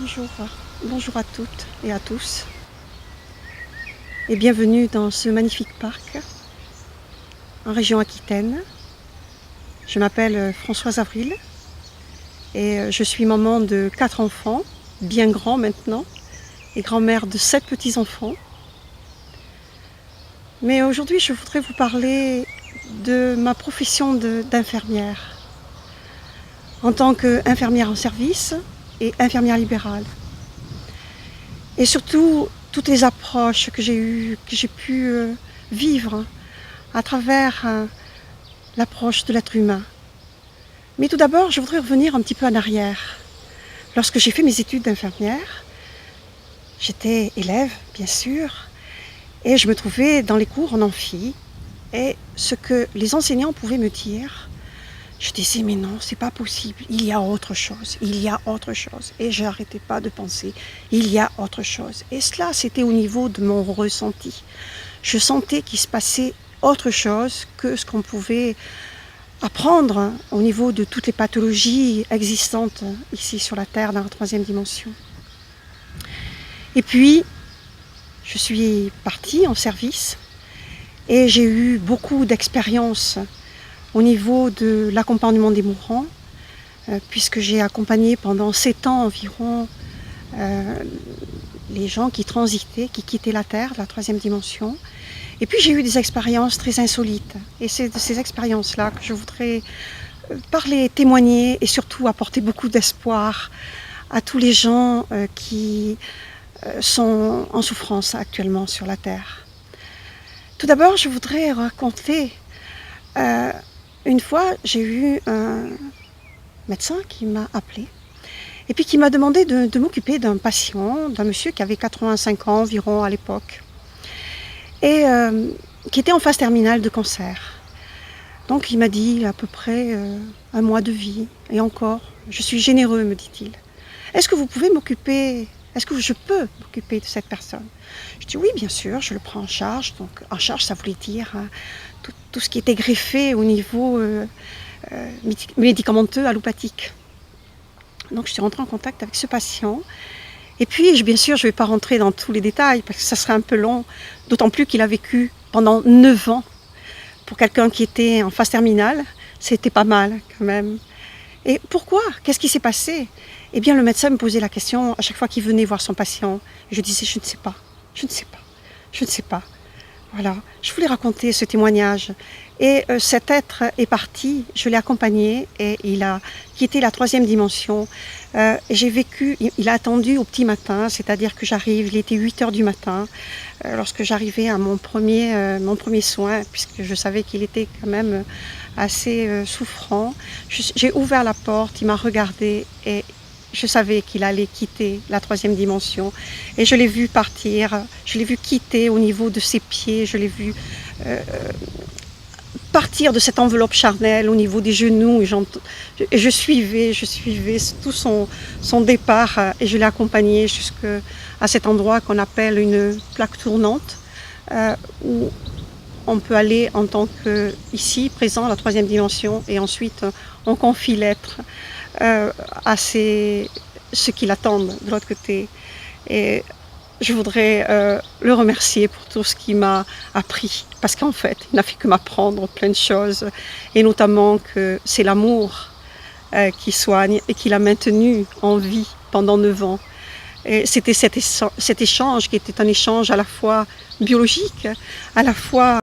Bonjour, bonjour à toutes et à tous et bienvenue dans ce magnifique parc en région Aquitaine. Je m'appelle Françoise Avril et je suis maman de 4 enfants, bien grands maintenant, et grand-mère de 7 petits-enfants. Mais aujourd'hui je voudrais vous parler de ma profession d'infirmière en tant qu'infirmière en service et infirmière libérale. Et surtout, toutes les approches que j'ai pu vivre à travers l'approche de l'être humain. Mais tout d'abord, je voudrais revenir un petit peu en arrière. Lorsque j'ai fait mes études d'infirmière, j'étais élève, bien sûr, et je me trouvais dans les cours en amphi. Et ce que les enseignants pouvaient me dire, je disais, mais non, c'est pas possible, il y a autre chose, il y a autre chose. Et je n'arrêtais pas de penser, il y a autre chose. Et cela, c'était au niveau de mon ressenti. Je sentais qu'il se passait autre chose que ce qu'on pouvait apprendre au niveau de toutes les pathologies existantes ici sur la Terre, dans la 3e dimension. Et puis, je suis partie en service et j'ai eu beaucoup d'expériences au niveau de l'accompagnement des mourants, puisque j'ai accompagné pendant 7 ans environ les gens qui transitaient, qui quittaient la Terre, la 3e dimension. Et puis j'ai eu des expériences très insolites. Et c'est de ces expériences-là que je voudrais parler, témoigner et surtout apporter beaucoup d'espoir à tous les gens qui sont en souffrance actuellement sur la Terre. Tout d'abord, je voudrais raconter une fois, j'ai eu un médecin qui m'a appelé et puis qui m'a demandé de m'occuper d'un patient, d'un monsieur qui avait 85 ans environ à l'époque et qui était en phase terminale de cancer. Donc il m'a dit à peu près 1 mois de vie et encore, je suis généreux, me dit-il. Est-ce que vous pouvez m'occuper, est-ce que je peux m'occuper de cette personne? Je dis oui, bien sûr, je le prends en charge. Donc en charge, ça voulait dire tout ce qui était greffé au niveau médicamenteux, allopathique. Donc je suis rentrée en contact avec ce patient. Et puis, bien sûr, je ne vais pas rentrer dans tous les détails parce que ça serait un peu long, d'autant plus qu'il a vécu pendant 9 ans. Pour quelqu'un qui était en phase terminale, c'était pas mal quand même. Et pourquoi? Qu'est-ce qui s'est passé? Eh bien, le médecin me posait la question à chaque fois qu'il venait voir son patient. Je disais, je ne sais pas, je ne sais pas, je ne sais pas. Voilà, je voulais raconter ce témoignage. Et cet être est parti, je l'ai accompagné et il a quitté la 3e dimension. J'ai vécu, il a attendu au petit matin, c'est-à-dire que j'arrive, il était 8 h du matin, lorsque j'arrivais à mon premier soin, puisque je savais qu'il était quand même assez souffrant. J'ai ouvert la porte, il m'a regardé et je savais qu'il allait quitter la 3e dimension et je l'ai vu partir, je l'ai vu quitter au niveau de ses pieds, je l'ai vu partir de cette enveloppe charnelle au niveau des genoux et je suivais tout son départ et je l'ai accompagné jusqu'à cet endroit qu'on appelle une plaque tournante où on peut aller en tant qu'ici, présent, la 3e dimension, et ensuite on confie l'être à ceux qui l'attendent de l'autre côté. Et je voudrais le remercier pour tout ce qu'il m'a appris, parce qu'en fait, il n'a fait que m'apprendre plein de choses, et notamment que c'est l'amour qui soigne et qui l'a maintenu en vie pendant 9 ans. Et c'était cet échange qui était un échange à la fois biologique, à la fois